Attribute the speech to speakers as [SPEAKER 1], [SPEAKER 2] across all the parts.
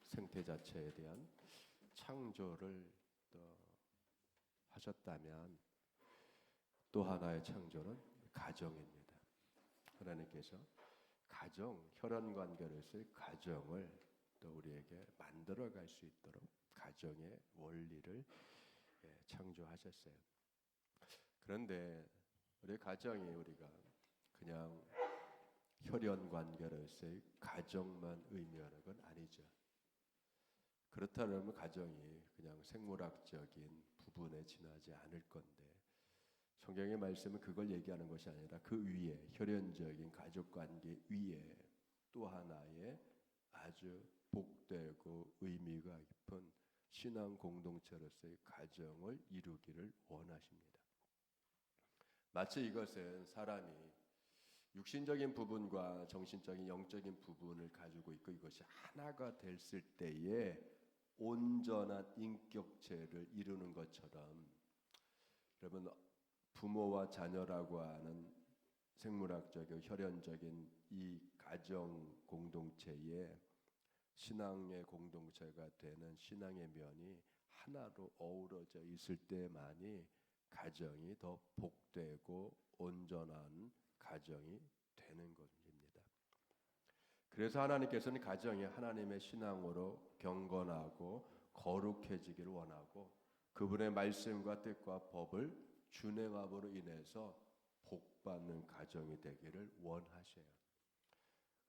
[SPEAKER 1] 생태 자체에 대한 창조를 또 하셨다면 또 하나의 창조는 가정입니다. 하나님께서 가정, 혈연 관계로서의 가정을 또 우리에게 만들어갈 수 있도록 가정의 원리를 창조하셨어요. 그런데 우리 가정이 우리가 그냥 혈연 관계로서의 가정만 의미하는 건 아니죠. 그렇다면 가정이 그냥 생물학적인 부분에 지나지 않을 건데 성경의 말씀은 그걸 얘기하는 것이 아니라 그 위에 혈연적인 가족관계 위에 또 하나의 아주 복되고 의미가 깊은 신앙 공동체로서의 가정을 이루기를 원하십니다. 마치 이것은 사람이 육신적인 부분과 정신적인 영적인 부분을 가지고 있고 이것이 하나가 됐을 때에 온전한 인격체를 이루는 것처럼 여러분 부모와 자녀라고 하는 생물학적이고 혈연적인 이 가정 공동체에 신앙의 공동체가 되는 신앙의 면이 하나로 어우러져 있을 때만이 가정이 더 복되고 온전한 가정이 되는 것입니다. 그래서 하나님께서는 가정이 하나님의 신앙으로 경건하고 거룩해지기를 원하고 그분의 말씀과 뜻과 법을 준행함으로 인해서 복받는 가정이 되기를 원하셔요.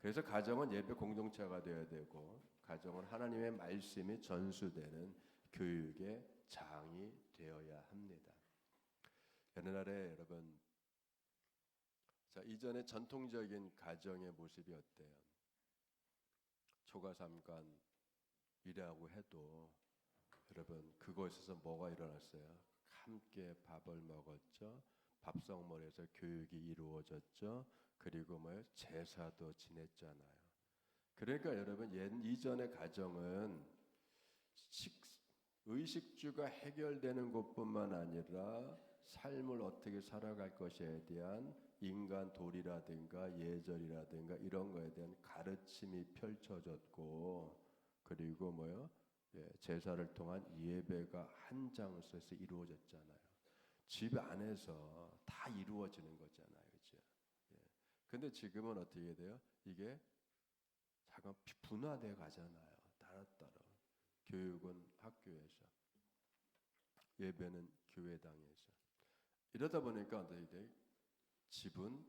[SPEAKER 1] 그래서 가정은 예배 공동체가 되어야 되고 가정은 하나님의 말씀이 전수되는 교육의 장이 되어야 합니다. 옛날에 여러분 이전에 전통적인 가정의 모습이 어때요? 초가삼간이라고 해도 여러분 그곳에서 뭐가 일어났어요? 함께 밥을 먹었죠. 밥성mol에서 교육이 이루어졌죠. 그리고 제사도 지냈잖아요. 그러니까 여러분 이전의 가정은 의식주가 해결되는 것뿐만 아니라 삶을 어떻게 살아갈 것에 대한 인간 도리라든가 예절이라든가 이런 거에 대한 가르침이 펼쳐졌고 그리고 제사를 통한 예배가 한 장소에서 이루어졌잖아요. 집 안에서 다 이루어지는 거잖아요. 그죠? 근데 지금은 어떻게 돼요? 이게 잠깐 분화돼 가잖아요. 따로따로. 교육은 학교에서, 예배는 교회당에서. 이러다 보니까 어떻게 돼요? 집은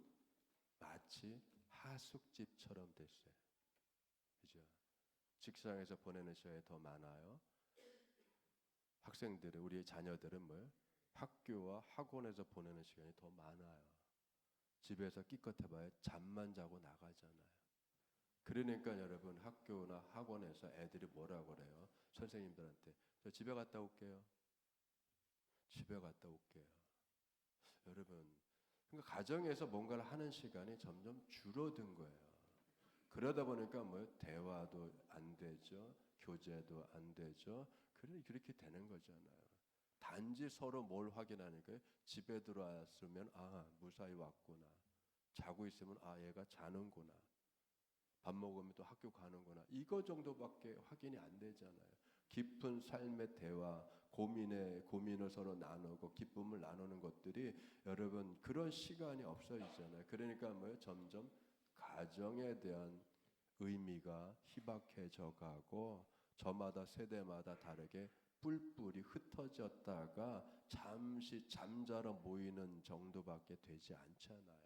[SPEAKER 1] 마치 하숙집처럼 됐어요. 그죠? 직장에서 보내는 시간이 더 많아요. 학생들은 우리의 자녀들은 뭐예요? 학교와 학원에서 보내는 시간이 더 많아요. 집에서 기껏해봐야 잠만 자고 나가잖아요. 그러니까 여러분 학교나 학원에서 애들이 뭐라고 그래요? 선생님들한테 저 집에 갔다 올게요. 집에 갔다 올게요. 여러분 그러니까 가정에서 뭔가를 하는 시간이 점점 줄어든 거예요. 그러다 보니까 대화도 안 되죠. 교제도 안 되죠. 그렇게 되는 거잖아요. 단지 서로 뭘 확인하니까 집에 들어왔으면 무사히 왔구나. 자고 있으면 얘가 자는구나. 밥 먹으면 또 학교 가는구나. 이거 정도밖에 확인이 안 되잖아요. 깊은 삶의 대화, 고민을 서로 나누고 기쁨을 나누는 것들이 여러분 그런 시간이 없어지잖아요. 그러니까 점점 가정에 대한 의미가 희박해져 가고 저마다 세대마다 다르게 뿔뿔이 흩어졌다가 잠시 잠자러 모이는 정도밖에 되지 않잖아요.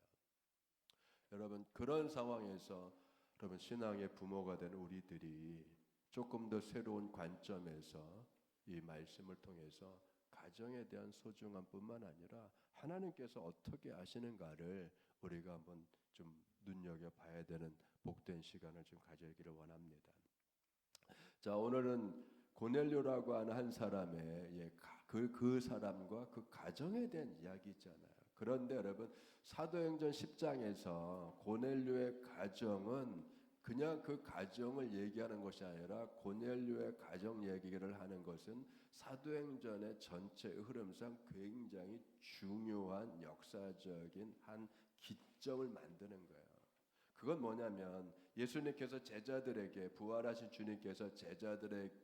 [SPEAKER 1] 여러분 그런 상황에서 여러분 신앙의 부모가 된 우리들이 조금 더 새로운 관점에서 이 말씀을 통해서 가정에 대한 소중함뿐만 아니라 하나님께서 어떻게 하시는가를 우리가 한번 좀 눈여겨봐야 되는 복된 시간을 좀 가지기를 원합니다. 자, 오늘은 고넬료라고 하는 한 사람의 그 사람과 그 가정에 대한 이야기 있잖아요. 그런데 여러분 사도행전 10장에서 고넬료의 가정은 그냥 그 가정을 얘기하는 것이 아니라 고넬료의 가정 얘기를 하는 것은 사도행전의 전체 흐름상 굉장히 중요한 역사적인 한 기점을 만드는 거예요. 그건 뭐냐면 예수님께서 제자들에게 부활하신 주님께서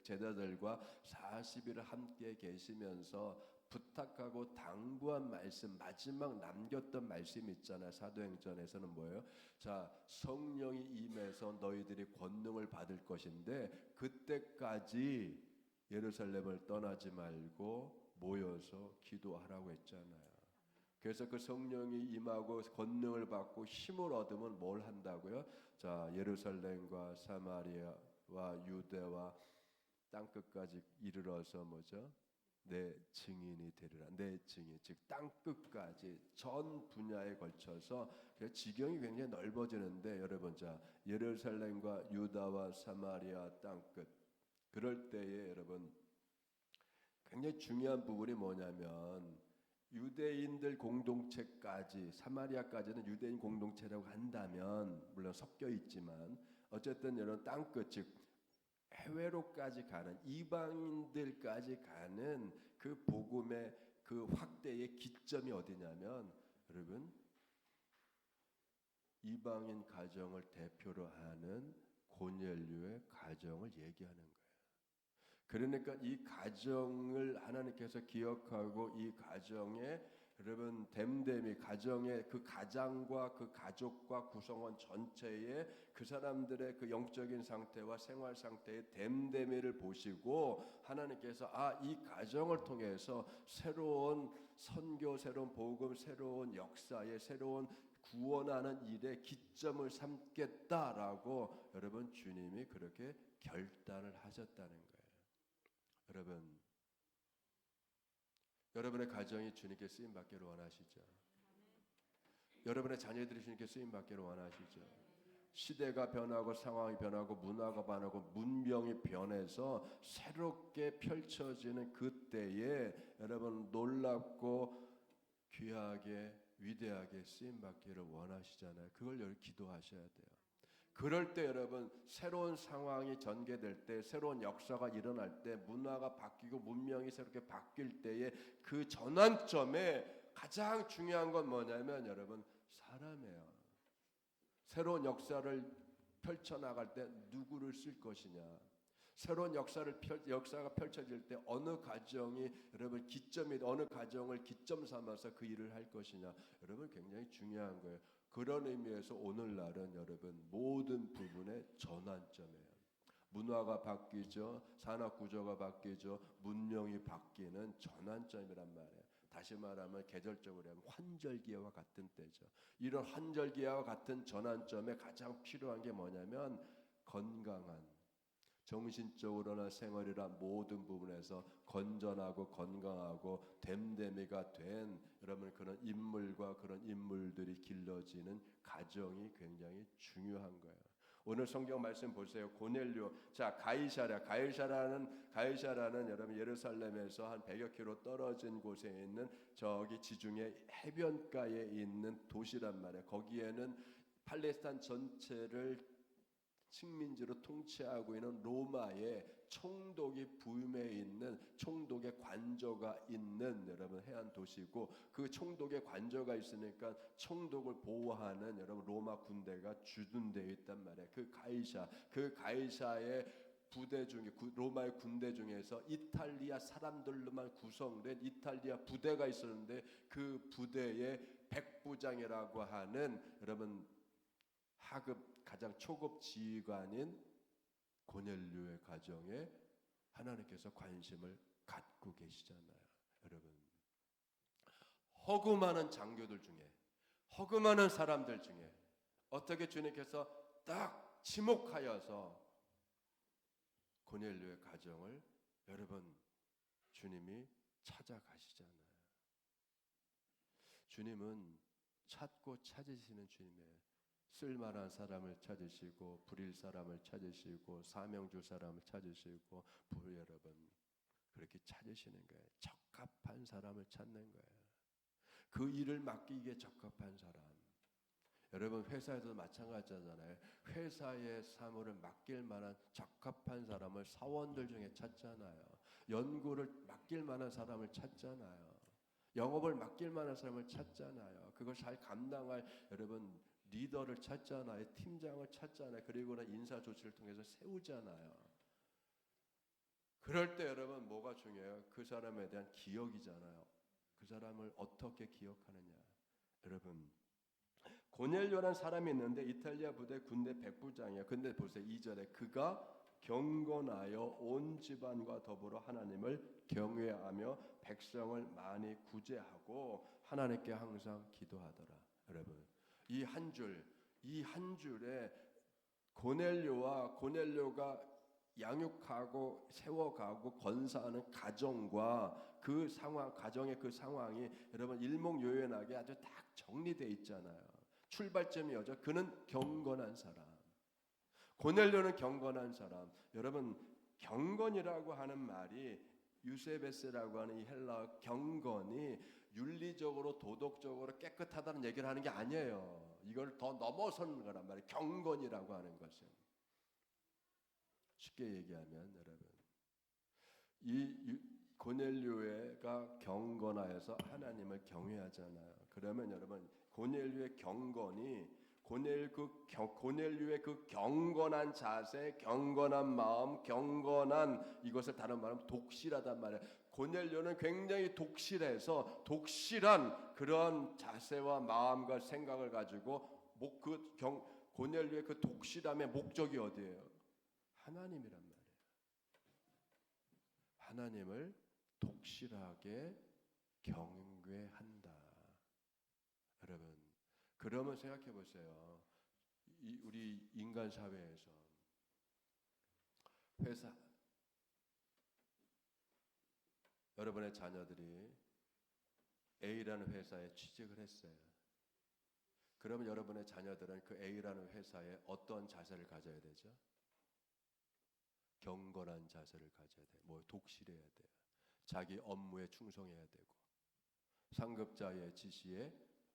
[SPEAKER 1] 제자들과 40일을 함께 계시면서 부탁하고 당부한 말씀, 마지막 남겼던 말씀이 있잖아요. 사도행전에서는 뭐예요? 자, 성령이 임해서 너희들이 권능을 받을 것인데 그때까지 예루살렘을 떠나지 말고 모여서 기도하라고 했잖아요. 그래서 그 성령이 임하고 권능을 받고 힘을 얻으면 뭘 한다고요? 자, 예루살렘과 사마리아와 유대와 땅끝까지 이르러서 뭐죠? 내 증인이 되리라. 내 증인, 즉 땅끝까지 전 분야에 걸쳐서 지경이 굉장히 넓어지는데 여러분, 자, 예루살렘과 유다와 사마리아 땅끝, 그럴 때에 여러분 굉장히 중요한 부분이 뭐냐면 유대인들 공동체까지, 사마리아까지는 유대인 공동체라고 한다면 물론 섞여 있지만 어쨌든 여러분 땅끝, 즉 해외로까지 가는, 이방인들까지 가는 그 복음의 그 확대의 기점이 어디냐면 여러분 이방인 가정을 대표로 하는 고넬료의 가정을 얘기하는 거예요. 그러니까 이 가정을 하나님께서 기억하고 이 가정에 여러분 댐댐이, 가정의 그 가장과 그 가족과 구성원 전체의 그 사람들의 그 영적인 상태와 생활 상태의 댐댐이를 보시고 하나님께서 이 가정을 통해서 새로운 선교, 새로운 복음, 새로운 역사의 새로운 구원하는 일에 기점을 삼겠다라고 여러분 주님이 그렇게 결단을 하셨다는 거예요. 여러분, 여러분의 가정이 주님께 쓰임 받기를 원하시죠? 여러분의 자녀들이 주님께 쓰임 받기를 원하시죠? 시대가 변하고 상황이 변하고 문화가 변하고 문명이 변해서 새롭게 펼쳐지는 그때에 여러분 놀랍고 귀하게 위대하게 쓰임 받기를 원하시잖아요. 그걸 여러분 기도하셔야 돼요. 그럴 때 여러분 새로운 상황이 전개될 때, 새로운 역사가 일어날 때, 문화가 바뀌고 문명이 새롭게 바뀔 때에 그 전환점에 가장 중요한 건 뭐냐면 여러분 사람이에요. 새로운 역사를 펼쳐나갈 때 누구를 쓸 것이냐, 새로운 역사가 펼쳐질 때 어느 가정이 여러분 기점이, 어느 가정을 기점 삼아서 그 일을 할 것이냐, 여러분 굉장히 중요한 거예요. 그런 의미에서 오늘날은 여러분 모든 부분의 전환점이에요. 문화가 바뀌죠, 산업 구조가 바뀌죠, 문명이 바뀌는 전환점이란 말이에요. 다시 말하면 계절적으로 하면 환절기와 같은 때죠. 이런 환절기와 같은 전환점에 가장 필요한 게 뭐냐면 건강한, 정신적으로나 생활이나 모든 부분에서 건전하고 건강하고 됨됨이가 된 여러분 그런 인물과 그런 인물들이 길러지는 가정이 굉장히 중요한 거예요. 오늘 성경 말씀 보세요. 고넬료, 자 가이사라는 여러분 예루살렘에서 한 100여 킬로 떨어진 곳에 있는 저기 지중해 해변가에 있는 도시란 말이에요. 거기에는 팔레스타인 전체를 식민지로 통치하고 있는 로마의 총독이 부임해 있는 총독의 관저가 있는 여러분 해안 도시고, 그 총독의 관저가 있으니까 총독을 보호하는 여러분 로마 군대가 주둔되어 있단 말이에요. 그 가이사의 부대 중에, 로마의 군대 중에서 이탈리아 사람들로만 구성된 이탈리아 부대가 있었는데 그 부대의 백부장이라고 하는 여러분 하급 가장 초급 지휘관인 고넬료의 가정에 하나님께서 관심을 갖고 계시잖아요. 여러분 허구많은 장교들 중에, 허구많은 사람들 중에 어떻게 주님께서 딱 지목하여서 고넬료의 가정을 여러분 주님이 찾아가시잖아요. 주님은 찾고 찾으시는 주님이에요. 쓸만한 사람을 찾으시고 부릴 사람을 찾으시고 사명 줄 사람을 찾으시고 여러분 그렇게 찾으시는 거예요. 적합한 사람을 찾는 거예요. 그 일을 맡기기에 적합한 사람. 여러분 회사에서도 마찬가지잖아요. 회사의 사무를 맡길 만한 적합한 사람을 사원들 중에 찾잖아요. 연구를 맡길 만한 사람을 찾잖아요. 영업을 맡길 만한 사람을 찾잖아요. 그걸 잘 감당할 여러분 리더를 찾잖아요. 팀장을 찾잖아요. 그리고는 인사 조치를 통해서 세우잖아요. 그럴 때 여러분 뭐가 중요해요? 그 사람에 대한 기억이잖아요. 그 사람을 어떻게 기억하느냐. 여러분 고넬료라는 사람이 있는데 이탈리아 부대 군대 백부장이에요. 근데 보세요. 2절에 그가 경건하여 온 집안과 더불어 하나님을 경외하며 백성을 많이 구제하고 하나님께 항상 기도하더라. 여러분 이 한 줄에 고넬료가 양육하고 세워가고 건사하는 가정과 그 상황, 가정의 그 상황이 여러분 일목요연하게 아주 딱 정리되어 있잖아요. 출발점이 어죠. 그는 경건한 사람. 고넬료는 경건한 사람. 여러분 경건이라고 하는 말이 유세베스라고 하는 이 헬라어 경건이 윤리적으로 도덕적으로 깨끗하다는 얘기를 하는 게 아니에요. 이걸 더 넘어서는 거란 말이에요. 경건이라고 하는 것은. 쉽게 얘기하면 여러분 이 고넬료가 경건하여서 하나님을 경외하잖아요. 그러면 여러분 고넬료의 경건이 고넬료의 그 경건한 자세, 경건한 마음, 경건한 이것을 다른 말하면 독실하단 말이에요. 고넬료는 굉장히 독실한 그런 자세와 마음과 생각을 가지고 고넬료의 그 독실함의 목적이 어디예요? 하나님이란 말이에요. 하나님을 독실하게 경외한다. 여러분, 그러면 생각해 보세요. 우리 인간 사회에서 회사 여러분의 자녀들이 A라는 회사에 취직을 했어요. 그러면 여러분의 자녀들은 그 A라는 회사에 어떤 자세를 가져야 되죠? 경건한 자세를 가져야 돼요. 독실해야 돼요. 자기 업무에 충성해야 되고 상급자의 지시에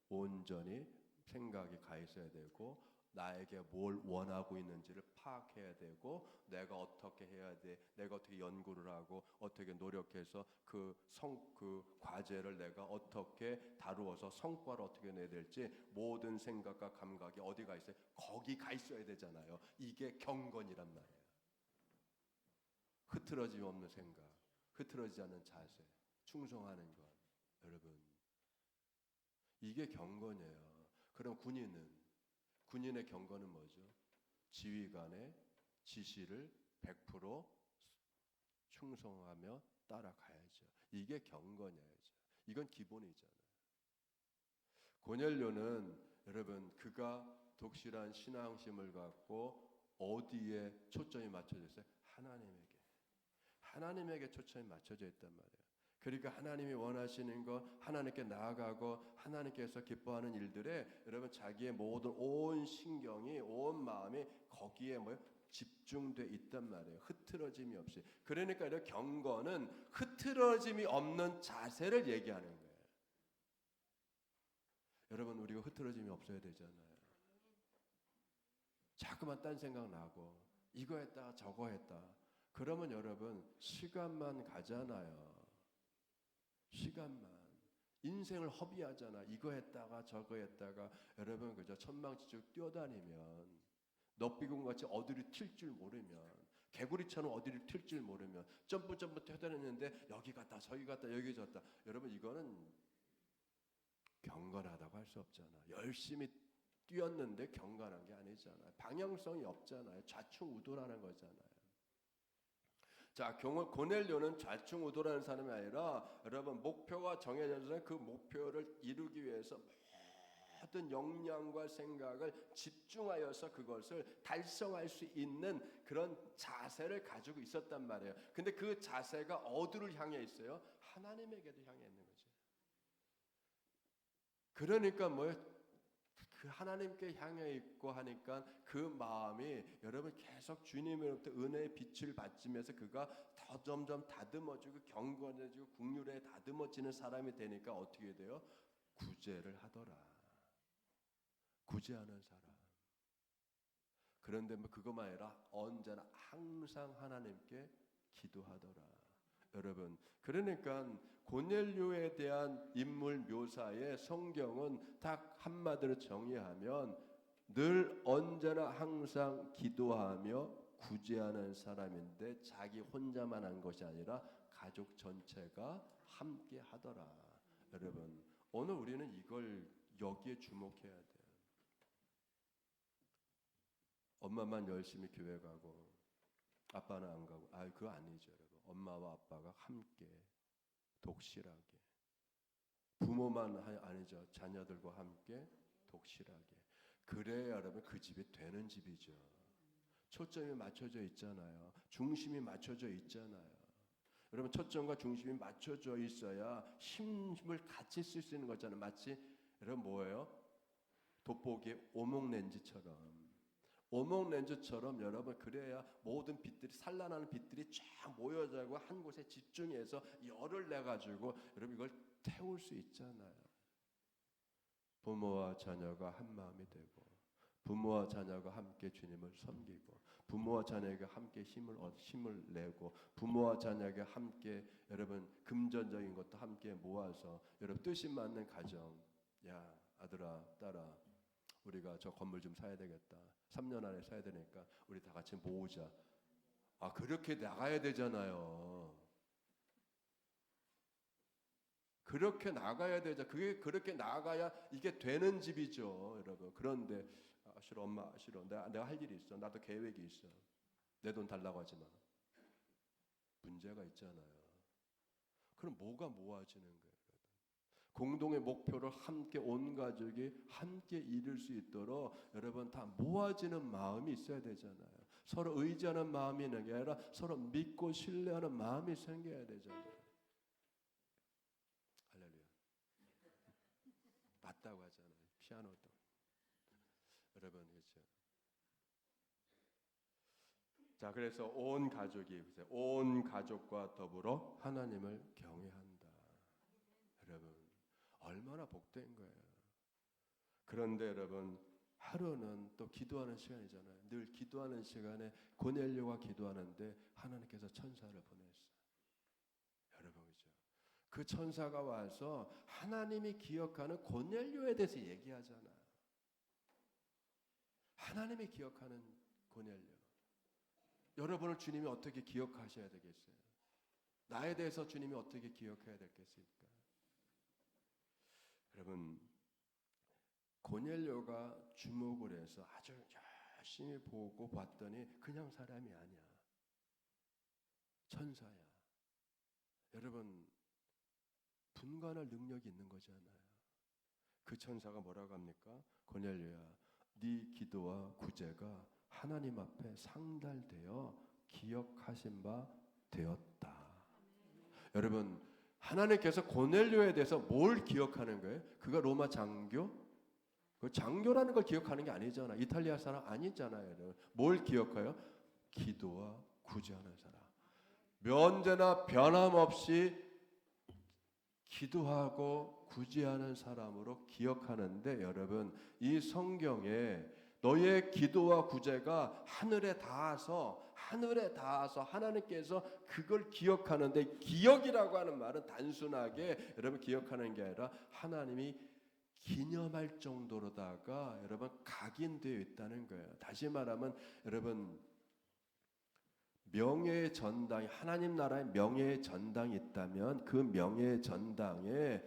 [SPEAKER 1] 온전히 생각이 가 있어야 되고 나에게 뭘 원하고 있는지를 파악해야 되고 내가 어떻게 해야 돼, 내가 어떻게 연구를 하고 어떻게 노력해서 그 과제를 내가 어떻게 다루어서 성과를 어떻게 내야 될지 모든 생각과 감각이 어디가 있어요? 거기 가 있어야 되잖아요. 이게 경건이란 말이에요. 흐트러짐 없는 생각, 흐트러지지 않는 자세, 충성하는 것. 여러분 이게 경건이에요. 그럼 군인의 경건은 뭐죠? 지휘관의 지시를 100% 충성하며 따라가야죠. 이게 경건이에요. 이건 기본이잖아요. 고넬료는 여러분 그가 독실한 신앙심을 갖고 어디에 초점이 맞춰져 있어요? 하나님에게 초점이 맞춰져 있단 말이에요. 그러니까 하나님이 원하시는 것, 하나님께 나아가고 하나님께서 기뻐하는 일들에 여러분 자기의 모든 온 신경이, 온 마음이 거기에 집중돼 있단 말이에요. 흐트러짐이 없이. 그러니까 이런 경건은 흐트러짐이 없는 자세를 얘기하는 거예요. 여러분 우리가 흐트러짐이 없어야 되잖아요. 자꾸만 딴 생각 나고 이거 했다 저거 했다. 그러면 여러분 시간만 가잖아요. 시간만. 인생을 허비하잖아. 이거 했다가 저거 했다가 여러분 그저 천방지축 뛰어다니면 넙비군같이 어디를 튈 줄 모르면 개구리처럼 어디를 튈 줄 모르면 점프 뛰어다녔는데 여기 갔다 저기 갔다 여기 갔다. 여러분 이거는 경건하다고 할 수 없잖아. 열심히 뛰었는데 경건한 게 아니잖아요. 방향성이 없잖아요. 좌충우돌하는 거잖아요. 자, 고넬료는 좌충우돌하는 사람이 아니라 여러분 목표가 정해져서 그 목표를 이루기 위해서 모든 역량과 생각을 집중하여서 그것을 달성할 수 있는 그런 자세를 가지고 있었단 말이에요. 근데 그 자세가 어디를 향해 있어요? 하나님에게도 향해 있는 거죠. 그러니까 그 하나님께 향해 있고 하니까 그 마음이 여러분 계속 주님으로부터 은혜의 빛을 받으면서 그가 더 점점 다듬어지고 경건해지고 국률에 다듬어지는 사람이 되니까 어떻게 돼요? 구제를 하더라. 구제하는 사람. 그런데 그것만 아니라 언제나 항상 하나님께 기도하더라. 여러분 그러니까 고넬료에 대한 인물 묘사에 성경은 딱 한마디로 정의하면 늘 언제나 항상 기도하며 구제하는 사람인데 자기 혼자만 한 것이 아니라 가족 전체가 함께 하더라. 여러분, 오늘 우리는 이걸 여기에 주목해야 돼요. 엄마만 열심히 교회 가고 아빠는 안 가고, 그거 아니죠, 여러분. 엄마와 아빠가 함께 독실하게, 부모만 아니죠, 자녀들과 함께 독실하게. 그래야 여러분 그 집이 되는 집이죠. 초점이 맞춰져 있잖아요. 중심이 맞춰져 있잖아요. 여러분, 초점과 중심이 맞춰져 있어야 힘을 같이 쓸 수 있는 거잖아요. 마치 여러분 뭐예요? 돋보기의 오목렌즈처럼. 오목렌즈처럼 여러분, 그래야 모든 빛들이, 산란하는 빛들이 쫙 모여자고 한 곳에 집중해서 열을 내가지고 여러분 이걸 태울 수 있잖아요. 부모와 자녀가 한 마음이 되고, 부모와 자녀가 함께 주님을 섬기고, 부모와 자녀에게 함께 힘을 내고, 부모와 자녀에게 함께 여러분 금전적인 것도 함께 모아서 여러분 뜻이 맞는 가정. 야, 아들아, 딸아, 우리가 저 건물 좀 사야 되겠다. 3년 안에 사야 되니까 우리 다 같이 모으자. 그렇게 나가야 되잖아요. 그렇게 나가야 되죠. 그게 그렇게 나가야 이게 되는 집이죠, 여러분. 그런데 싫어, 엄마 싫어. 내가 할 일이 있어. 나도 계획이 있어. 내 돈 달라고 하지 마. 문제가 있잖아요. 그럼 뭐가 모아지는 거예요, 여러분? 공동의 목표를 함께 온 가족이 함께 이룰 수 있도록 여러분 다 모아지는 마음이 있어야 되잖아요. 서로 의지하는 마음이 있는 게 아니라 서로 믿고 신뢰하는 마음이 생겨야 되잖아요. 할렐루야. 맞다고 하잖아요. 피아노도. 여러분, 그렇죠. 자, 그래서 온 가족과 더불어 하나님을 경외한다. 여러분, 얼마나 복된 거예요. 그런데 여러분, 하루는 또 기도하는 시간이잖아요. 늘 기도하는 시간에 고넬료가 기도하는데 하나님께서 천사를 보냈어요. 여러분, 그렇죠. 그 천사가 와서 하나님이 기억하는 고넬료에 대해서 얘기하잖아요. 하나님이 기억하는 고넬료. 여러분을 주님이 어떻게 기억하셔야 되겠어요? 나에 대해서 주님이 어떻게 기억해야 되겠습니까? 여러분, 고넬료가 주목을 해서 아주 열심히 보고 봤더니 그냥 사람이 아니야. 천사야. 여러분, 분간할 능력이 있는 거잖아요. 그 천사가 뭐라고 합니까? 고넬료야, 네 기도와 구제가 하나님 앞에 상달되어 기억하신 바 되었다. 여러분, 하나님께서 고넬료에 대해서 뭘 기억하는 거예요? 그가 로마 장교? 그 장교라는 걸 기억하는 게 아니잖아. 이탈리아 사람 아니잖아요. 여러분. 뭘 기억해요? 기도와 구제하는 사람. 언제나 변함없이 기도하고 구제하는 사람으로 기억하는데, 여러분, 이 성경에 너의 기도와 구제가 하늘에 닿아서 하나님께서 그걸 기억하는데, 기억이라고 하는 말은 단순하게 여러분 기억하는 게 아니라 하나님이 기념할 정도로다가 여러분 각인되어 있다는 거예요. 다시 말하면 여러분, 명예의 전당이, 하나님 나라의 명예의 전당이 있다면 그 명예의 전당에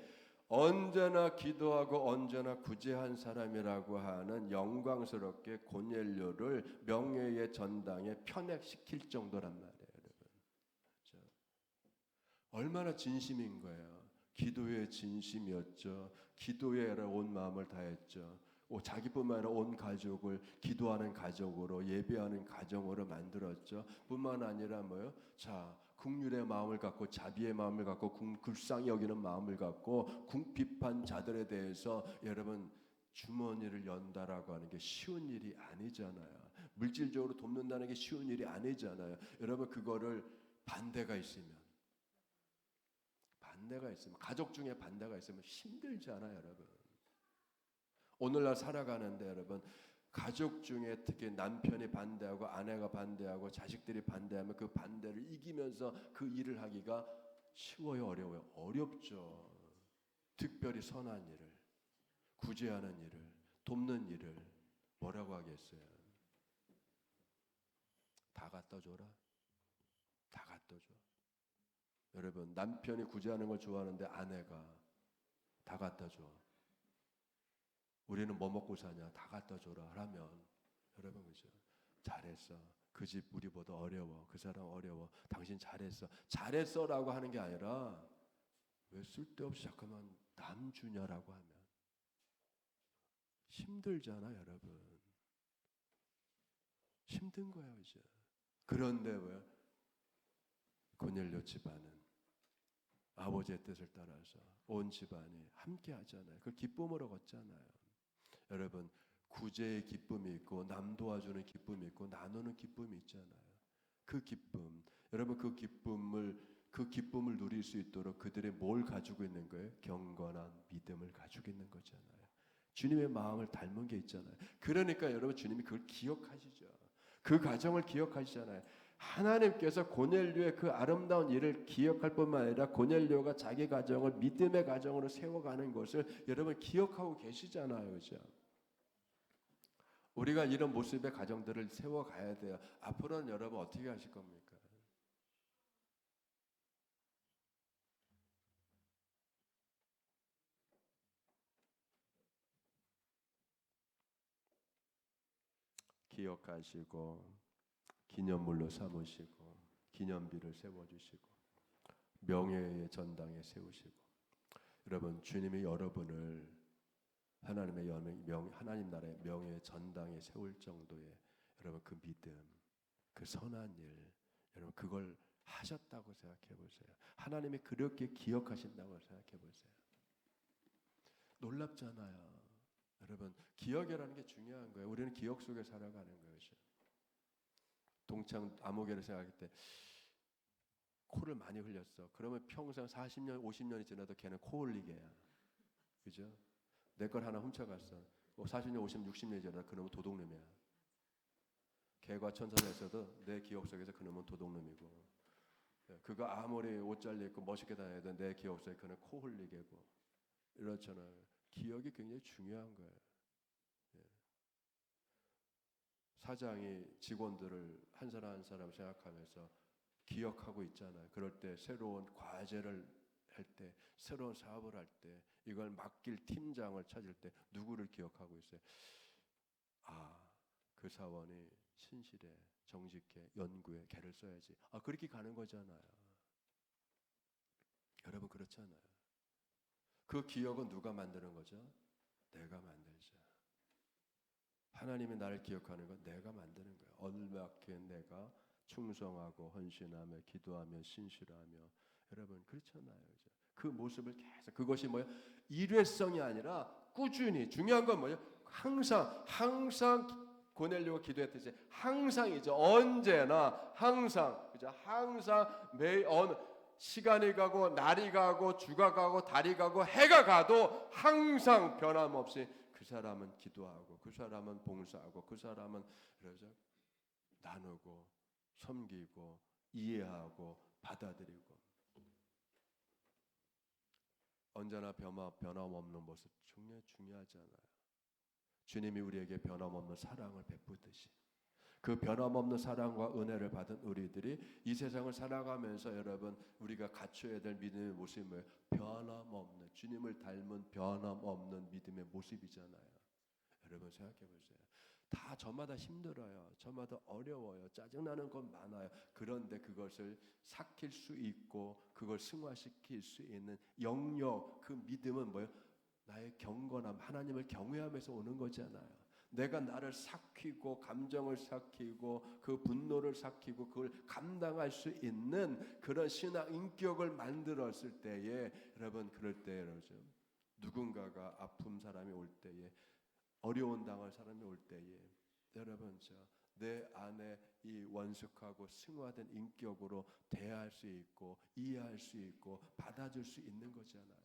[SPEAKER 1] 언제나 기도하고 언제나 구제한 사람이라고 하는 영광스럽게 고넬료를 명예의 전당에 편액시킬 정도란 말이에요, 여러분. 그렇죠? 얼마나 진심인 거예요. 기도의 진심이었죠. 기도에 온 마음을 다했죠. 자기뿐만 아니라 온 가족을 기도하는 가족으로, 예배하는 가정으로 만들었죠. 뿐만 아니라 뭐요? 자, 긍휼의 마음을 갖고, 자비의 마음을 갖고, 불쌍히 여기는 마음을 갖고, 궁핍한 자들에 대해서 여러분 주머니를 연다라고 하는 게 쉬운 일이 아니잖아요. 물질적으로 돕는다는 게 쉬운 일이 아니잖아요. 여러분, 그거를 반대가 있으면, 가족 중에 반대가 있으면 힘들잖아요, 여러분. 오늘날 살아가는데 여러분, 가족 중에 특히 남편이 반대하고 아내가 반대하고 자식들이 반대하면 그 반대를 이기면서 그 일을 하기가 쉬워요, 어려워요? 어렵죠. 특별히 선한 일을, 구제하는 일을, 돕는 일을. 뭐라고 하겠어요? 다 갖다 줘라. 다 갖다 줘. 여러분, 남편이 구제하는 걸 좋아하는데 아내가 다 갖다 줘. 우리는 뭐 먹고 사냐? 다 갖다 줘라 하면 여러분, 그죠? 잘했어. 그 집 우리보다 어려워. 그 사람 어려워. 당신 잘했어. 잘했어라고 하는 게 아니라 왜 쓸데없이 잠깐만 남 주냐라고 하면 힘들잖아, 여러분. 힘든 거야, 그죠? 그런데 왜 고넬료 집안은 아버지의 뜻을 따라서 온 집안이 함께 하잖아요. 그걸 기쁨으로 걷잖아요. 여러분, 구제의 기쁨이 있고 남 도와주는 기쁨이 있고 나누는 기쁨이 있잖아요. 그 기쁨, 여러분, 그 기쁨을 누릴 수 있도록 그들이 뭘 가지고 있는 거예요? 경건한 믿음을 가지고 있는 거잖아요. 주님의 마음을 닮은 게 있잖아요. 그러니까 여러분, 주님이 그걸 기억하시죠. 그 가정을 기억하시잖아요. 하나님께서 고넬료의 그 아름다운 일을 기억할 뿐만 아니라 고넬료가 자기 가정을 믿음의 가정으로 세워가는 것을 여러분 기억하고 계시잖아요, 그죠? 우리가 이런 모습의 가정들을 세워가야 돼요. 앞으로는 여러분 어떻게 하실 겁니까? 기억하시고 기념물로 삼으시고 기념비를 세워주시고 명예의 전당에 세우시고, 여러분, 주님이 여러분을 하나님 나라의 명예의 전당에 세울 정도의 여러분 그 믿음, 그 선한 일, 여러분 그걸 하셨다고 생각해 보세요. 하나님이 그렇게 기억하신다고 생각해 보세요. 놀랍잖아요. 여러분, 기억이라는 게 중요한 거예요. 우리는 기억 속에 살아가는 거예요. 동창 아무개를 생각할 때 코를 많이 흘렸어. 그러면 평생 40년, 50년이 지나도 걔는 코 흘리게 해야. 그죠? 내 걸 하나 훔쳐갔어. 40년, 50년, 60년이 지나도 그놈은 도둑놈이야. 개가 천선했어도 내 기억 속에서 그놈은 도둑놈이고, 그가 아무리 옷 잘 입고 멋있게 다녀도 내 기억 속에 그는 코 흘리게고, 이렇잖아요. 기억이 굉장히 중요한 거예요. 사장이 직원들을 한 사람 한 사람 생각하면서 기억하고 있잖아요. 그럴 때 새로운 과제를 할 때, 새로운 사업을 할 때, 이걸 맡길 팀장을 찾을 때 누구를 기억하고 있어요? 그 사원이 신실해, 정직해, 연구해, 걔를 써야지. 그렇게 가는 거잖아요. 여러분, 그렇잖아요. 그 기억은 누가 만드는 거죠? 내가 만들죠. 하나님이 나를 기억하는 건 내가 만드는 거예요. 얼마큼 내가 충성하고 헌신하며 기도하며 신실하며, 여러분 그렇잖아요. 그죠? 그 모습을 계속, 그것이 뭐예요? 일회성이 아니라 꾸준히. 중요한 건 뭐예요? 항상 고넬료가 기도했듯이 항상이죠. 언제나 항상, 그죠? 항상 매 어느 시간이 가고 날이 가고 주가 가고 달이 가고 해가 가도 항상 변함없이 그 사람은 기도하고, 그 사람은 봉사하고, 그 사람은 그러죠, 나누고 섬기고 이해하고 받아들이고, 언제나 변함없는 모습 정말 중요하잖아요. 주님이 우리에게 변함없는 사랑을 베푸듯이 그 변함없는 사랑과 은혜를 받은 우리들이 이 세상을 살아가면서 여러분 우리가 갖춰야 될 믿음의 모습은 변함없는, 주님을 닮은 변함없는 믿음의 모습이잖아요. 여러분 생각해 보세요. 다 저마다 힘들어요. 저마다 어려워요. 짜증나는 건 많아요. 그런데 그것을 삭힐 수 있고 그걸 승화시킬 수 있는 영역, 그 믿음은 뭐예요? 나의 경건함, 하나님을 경외하면서 오는 거잖아요. 내가 나를 삭히고 감정을 삭히고 그 분노를 삭히고 그걸 감당할 수 있는 그런 신앙 인격을 만들었을 때에, 여러분 그럴 때 여러분, 누군가가 아픈 사람이 올 때에, 어려운 당할 사람이 올 때에, 여러분 내 안에 이 원숙하고 승화된 인격으로 대할 수 있고 이해할 수 있고 받아줄 수 있는 거잖아요.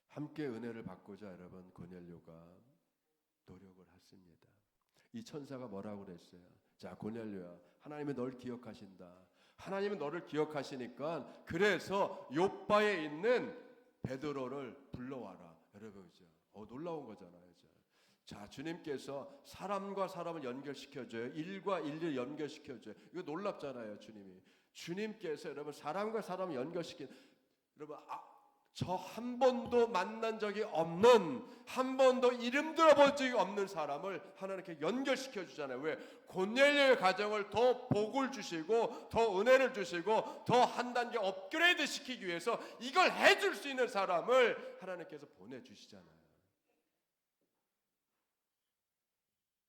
[SPEAKER 1] 함께 은혜를 받고자 여러분 고넬료가 노력을 했습니다. 이 천사가 뭐라고 그랬어요? 자, 고넬료야, 하나님이 널 기억하신다. 하나님은 너를 기억하시니까 그래서 요바에 있는 베드로를 불러와라. 여러분 그죠? 놀라운 거잖아요. 그죠? 자, 주님께서 사람과 사람을 연결시켜줘요. 일과 일을 연결시켜줘요. 이거 놀랍잖아요, 주님이. 주님께서 여러분 사람과 사람을 연결시킨 여러분 저 한 번도 만난 적이 없는, 한 번도 이름 들어본 적이 없는 사람을 하나님께 연결시켜 주잖아요. 왜? 고넬료의 가정을 더 복을 주시고 더 은혜를 주시고 더 한 단계 업그레이드 시키기 위해서 이걸 해줄 수 있는 사람을 하나님께서 보내주시잖아요.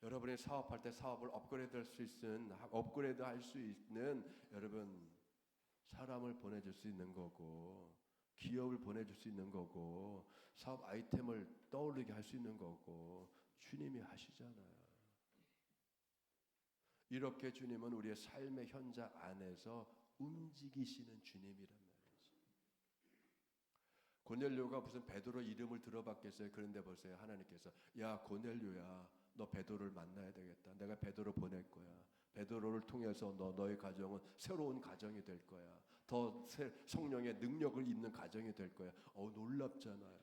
[SPEAKER 1] 여러분이 사업할 때 사업을 업그레이드 할 수 있는 여러분 사람을 보내줄 수 있는 거고, 기업을 보내줄 수 있는 거고, 사업 아이템을 떠오르게 할 수 있는 거고, 주님이 하시잖아요. 이렇게 주님은 우리의 삶의 현장 안에서 움직이시는 주님이란 말이죠. 고넬료가 무슨 베드로 이름을 들어봤겠어요? 그런데 보세요. 하나님께서 야 고넬료야, 너 베드로를 만나야 되겠다. 내가 베드로 보낼 거야. 베드로를 통해서 너의 가정은 새로운 가정이 될 거야. 더 성령의 능력을 입는 가정이 될 거야. 놀랍잖아요.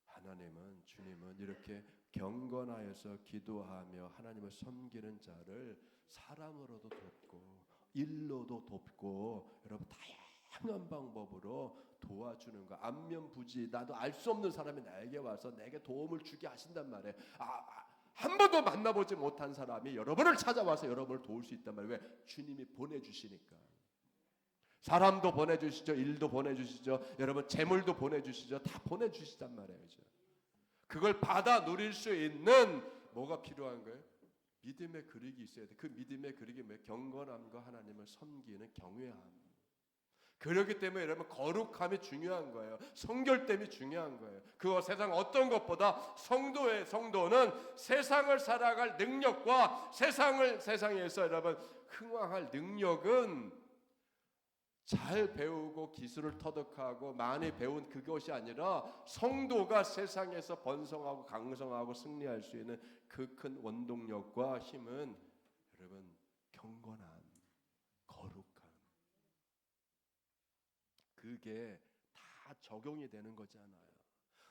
[SPEAKER 1] 하나님은, 주님은 이렇게 경건하여서 기도하며 하나님을 섬기는 자를 사람으로도 돕고 일로도 돕고 여러분 다양한 방법으로 도와주는 거. 안면부지, 나도 알 수 없는 사람이 나에게 와서 내게 도움을 주게 하신단 말이에요. 한 번도 만나보지 못한 사람이 여러분을 찾아와서 여러분을 도울 수 있단 말이에요. 왜? 주님이 보내주시니까. 사람도 보내주시죠. 일도 보내주시죠. 여러분 재물도 보내주시죠. 다 보내주시단 말이에요. 그걸 받아 누릴 수 있는 뭐가 필요한 거예요? 믿음의 그릇이 있어야 돼. 그 믿음의 그릇이 뭐예요? 경건함과 하나님을 섬기는 경외함. 그렇기 때문에 여러분 거룩함이 중요한 거예요. 성결됨이 중요한 거예요. 그거 세상 어떤 것보다 성도는 세상을 살아갈 능력과 세상에서 여러분 흥왕할 능력은 잘 배우고 기술을 터득하고 많이 배운 그것이 아니라 성도가 세상에서 번성하고 강성하고 승리할 수 있는 그 큰 원동력과 힘은 여러분 경건함, 거룩함. 그게 다 적용이 되는 거잖아요.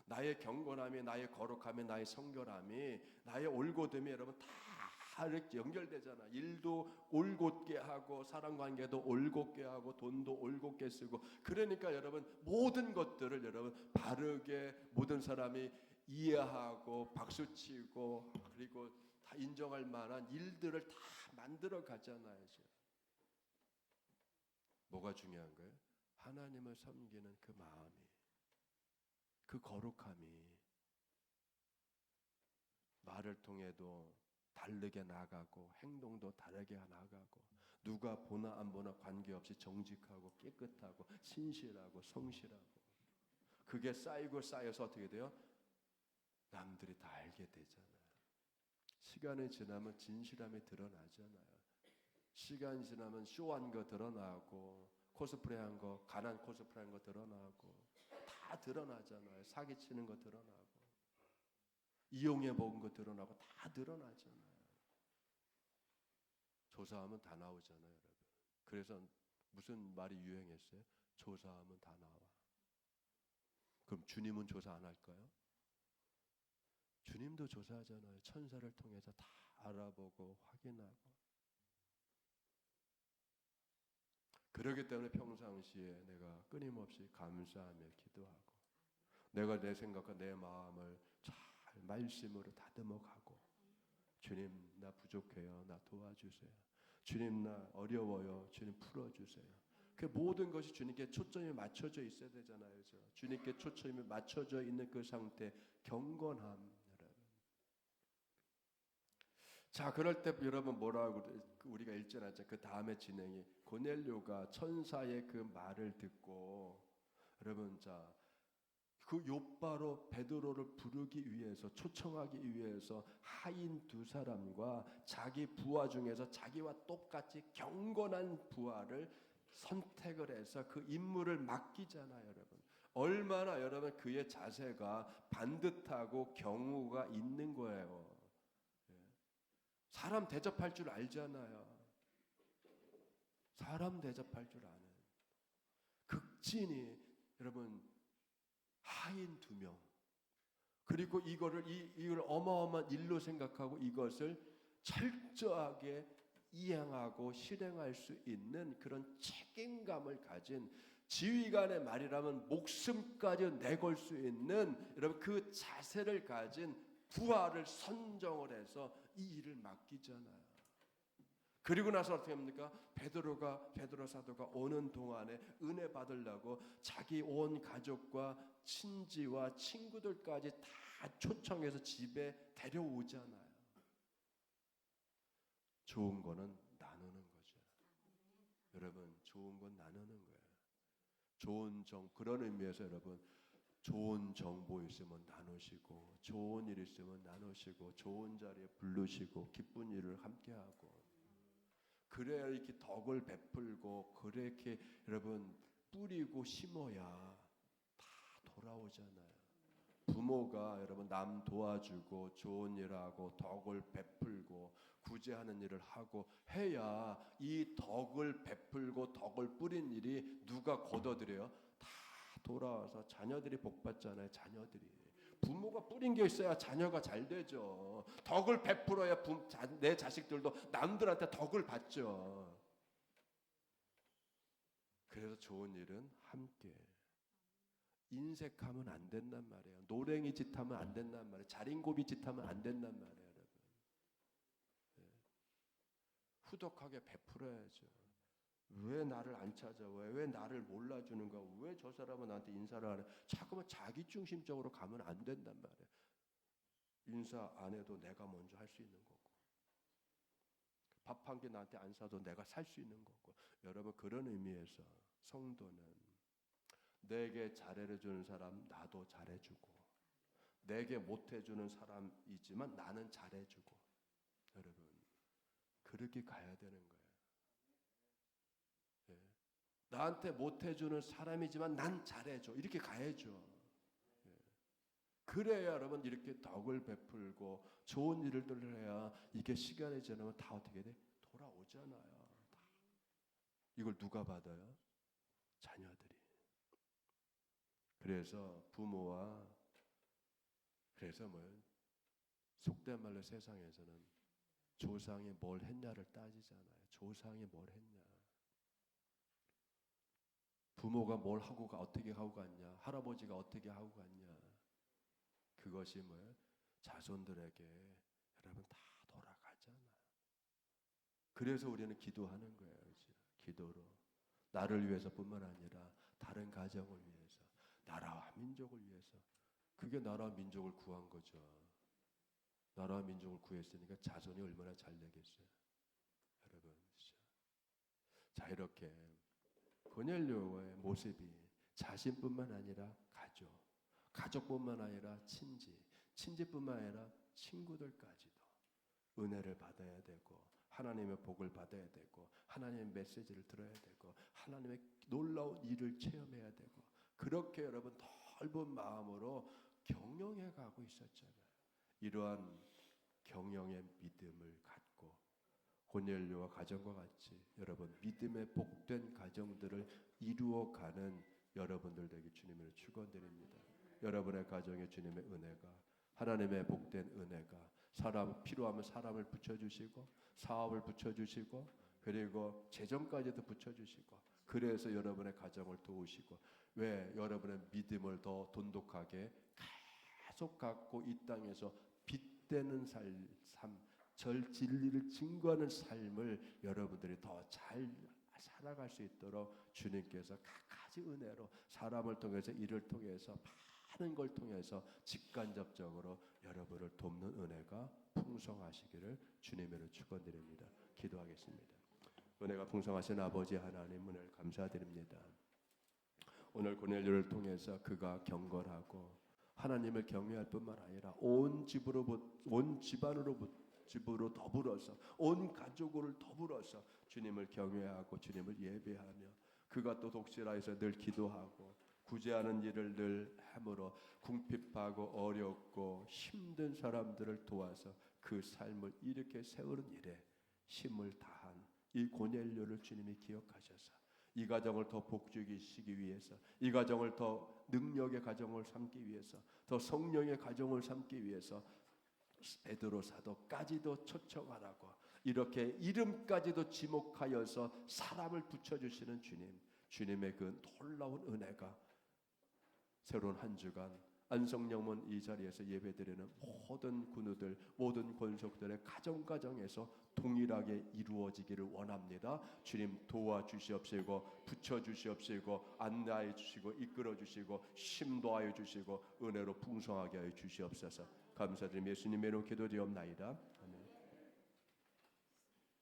[SPEAKER 1] 나의 경건함이, 나의 거룩함이, 나의 성결함이, 나의 올곧음이 여러분 다 이렇게 연결되잖아. 일도 올곧게 하고 사람관계도 올곧게 하고 돈도 올곧게 쓰고. 그러니까 여러분 모든 것들을 여러분 바르게 모든 사람이 이해하고 박수치고 그리고 다 인정할 만한 일들을 다 만들어 가잖아요. 뭐가 중요한 거예요? 하나님을 섬기는 그 마음이, 그 거룩함이 말을 통해도 다르게 나가고 행동도 다르게 나가고 누가 보나 안 보나 관계없이 정직하고 깨끗하고 신실하고 성실하고 그게 쌓여서 어떻게 돼요? 남들이 다 알게 되잖아요. 시간이 지나면 진실함이 드러나잖아요. 시간이 지나면 쇼한 거 드러나고 코스프레한 거, 가난 코스프레한 거 드러나고 다 드러나잖아요. 사기치는 거 드러나고 이용해 먹은 거 드러나고 다 드러나잖아요. 조사하면 다 나오잖아요, 여러분. 그래서 무슨 말이 유행했어요? 조사하면 다 나와. 그럼 주님은 조사 안 할까요? 주님도 조사하잖아요. 천사를 통해서 다 알아보고 확인하고. 그렇기 때문에 평상시에 내가 끊임없이 감사하며 기도하고 내가 내 생각과 내 마음을 잘 말씀으로 다듬어 가고 주님 나 부족해요. 나 도와주세요. 주님 나 어려워요. 주님 풀어주세요. 그 모든 것이 주님께 초점이 맞춰져 있어야 되잖아요. 그렇죠? 주님께 초점이 맞춰져 있는 그 상태 경건함. 자, 그럴 때 여러분 뭐라고 우리가 읽지 않았죠? 그 다음에 진행이 고넬료가 천사의 그 말을 듣고 여러분 자, 그 욥바로 베드로를 부르기 위해서 초청하기 위해서 하인 두 사람과 자기 부하 중에서 자기와 똑같이 경건한 부하를 선택을 해서 그 임무를 맡기잖아요, 여러분. 얼마나 여러분 그의 자세가 반듯하고 경우가 있는 거예요. 사람 대접할 줄 알잖아요. 사람 대접할 줄 아는 극진히 여러분 하인 2명, 그리고 이걸 어마어마한 일로 생각하고 이것을 철저하게 이행하고 실행할 수 있는 그런 책임감을 가진, 지휘관의 말이라면 목숨까지 내걸 수 있는 여러분 그 자세를 가진 부하를 선정을 해서 이 일을 맡기잖아요. 그리고 나서 어떻게 합니까? 베드로 사도가 오는 동안에 은혜 받으려고 자기 온 가족과 친지와 친구들까지 다 초청해서 집에 데려오잖아요. 좋은 거는 나누는 거죠. 여러분, 좋은 건 나누는 거예요. 그런 의미에서 여러분, 좋은 정보 있으면 나누시고, 좋은 일 있으면 나누시고, 좋은 자리에 부르시고, 기쁜 일을 함께하고, 그래야 이렇게 덕을 베풀고, 그렇게 여러분 뿌리고 심어야 다 돌아오잖아요. 부모가 여러분 남 도와주고 좋은 일하고 덕을 베풀고 구제하는 일을 하고 해야 이 덕을 베풀고 덕을 뿌린 일이 누가 거둬들여요? 다 돌아와서 자녀들이 복받잖아요. 자녀들이. 부모가 뿌린 게 있어야 자녀가 잘 되죠. 덕을 베풀어야 내 자식들도 남들한테 덕을 받죠. 그래서 좋은 일은 함께. 인색하면 안 된단 말이에요. 노랭이 짓하면 안 된단 말이에요. 자린고비 짓하면 안 된단 말이에요, 여러분. 네. 후덕하게 베풀어야죠. 왜 나를 안 찾아? 왜 나를 몰라주는가? 왜 저 사람은 나한테 인사를 안 해? 자꾸만 자기중심적으로 가면 안 된단 말이에요. 인사 안 해도 내가 먼저 할 수 있는 거고, 밥 한 개 나한테 안 사도 내가 살 수 있는 거고. 여러분, 그런 의미에서 성도는 내게 잘해주는 사람 나도 잘해주고, 내게 못해주는 사람이지만 나는 잘해주고, 여러분 그렇게 가야 되는 거예요. 예. 나한테 못해주는 사람이지만 난 잘해줘, 이렇게 가야죠. 예. 그래야 여러분 이렇게 덕을 베풀고 좋은 일을 해야 이게 시간이 지나면 다 어떻게 돼? 돌아오잖아요. 다. 이걸 누가 받아요? 자녀들이. 그래서 부모와, 그래서 속된 말로 세상에서는 조상이 뭘 했냐를 따지잖아요. 조상이 뭘 했냐, 부모가 뭘 하고 어떻게 하고 갔냐, 할아버지가 어떻게 하고 갔냐, 그것이 자손들에게 여러분 다 돌아가잖아요. 그래서 우리는 기도하는 거예요. 그렇죠? 기도로 나를 위해서뿐만 아니라 다른 가정을 위해서, 나라와 민족을 위해서. 그게 나라와 민족을 구한 거죠. 나라와 민족을 구했으니까 자손이 얼마나 잘 되겠어요, 여러분. 그렇죠? 자, 이렇게 고넬료의 모습이 자신뿐만 아니라 가족뿐만 아니라 친지뿐만 아니라 친구들까지도 은혜를 받아야 되고, 하나님의 복을 받아야 되고, 하나님의 메시지를 들어야 되고, 하나님의 놀라운 일을 체험해야 되고, 그렇게 여러분 넓은 마음으로 경영해 가고 있었잖아요. 이러한 경영의 믿음을 갖고 고넬료와 가정과 같이 여러분 믿음의 복된 가정들을 이루어가는 여러분들 되기 주님을 축원드립니다. 여러분의 가정에 주님의 은혜가, 하나님의 복된 은혜가, 사람 필요하면 사람을 붙여주시고, 사업을 붙여주시고, 그리고 재정까지도 붙여주시고, 그래서 여러분의 가정을 도우시고, 왜 여러분의 믿음을 더 돈독하게 계속 갖고 이 땅에서 빚되는 삶, 진리를 증거하는 삶을 여러분들이 더 잘 살아갈 수 있도록 주님께서 각가지 은혜로 사람을 통해서, 일을 통해서, 많은 걸 통해서 직간접적으로 여러분을 돕는 은혜가 풍성하시기를 주님으로 축원드립니다. 기도하겠습니다. 은혜가 풍성하신 아버지 하나님, 은혜를 감사드립니다. 오늘 고넬료를 통해서 그가 경건하고 하나님을 경외할 뿐만 아니라 온 집으로 더불어서, 온 가족을 더불어서 주님을 경외하고 주님을 예배하며, 그가 또 독실하여서 늘 기도하고 구제하는 일을 늘 함으로 궁핍하고 어렵고 힘든 사람들을 도와서 그 삶을 이렇게 세우는 일에 힘을 다한 이 고넬료를 주님이 기억하셔서 이 가정을 더 복주시기 위해서, 이 가정을 더 능력의 가정을 삼기 위해서, 더 성령의 가정을 삼기 위해서 베드로 사도까지도 초청하라고 이렇게 이름까지도 지목하여서 사람을 붙여주시는 주님, 주님의 그 놀라운 은혜가 새로운 한 주간 안성령문 이 자리에서 예배드리는 모든 군우들, 모든 권속들의 가정가정에서 동일하게 이루어지기를 원합니다. 주님 도와주시옵시고 붙여주시옵시고 안내하여 주시고 이끌어 주시고 심도하여 주시고 은혜로 풍성하게 하여 주시옵소서. 감사드리며 예수님의 이름으로 기도드리옵나이다.